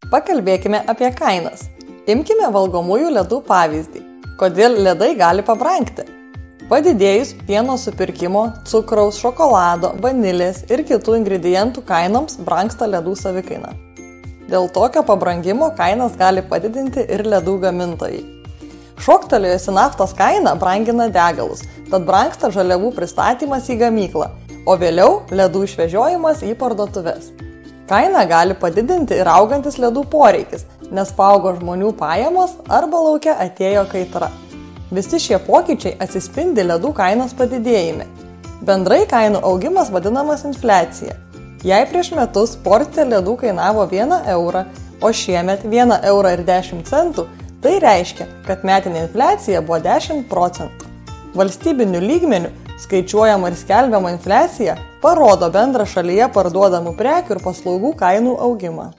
Pakalbėkime apie kainas. Imkime valgomųjų ledų pavyzdį. Kodėl ledai gali pabrangti? Padidėjus pieno supirkimo, cukraus, šokolado, vanilės ir kitų ingredientų kainoms brangsta ledų savikaina. Dėl tokio pabrangimo kainas gali padidinti ir ledų gamintojai. Šoktelėjusi naftos kaina brangina degalus, tad brangsta žaliavų pristatymas į gamyklą, o vėliau ledų išvežiojimas į parduotuves. Kainą gali padidinti ir augantis ledų poreikis, nes paaugo žmonių pajamos arba lauke atėjo kaitra. Visi šie pokyčiai atsispindi ledų kainos padidėjime. Bendrai kainų augimas vadinamas infliacija. Jei prieš metus porcija ledų kainavo 1 eurą, o šiemet 1 eurą ir 10 centų, tai reiškia, kad metinė infliacija buvo 10%. Valstybiniu lygmeniu skaičiuojama ir skelbiama infliacija parodo bendrą šalyje parduodamų prekių ir paslaugų kainų augimą.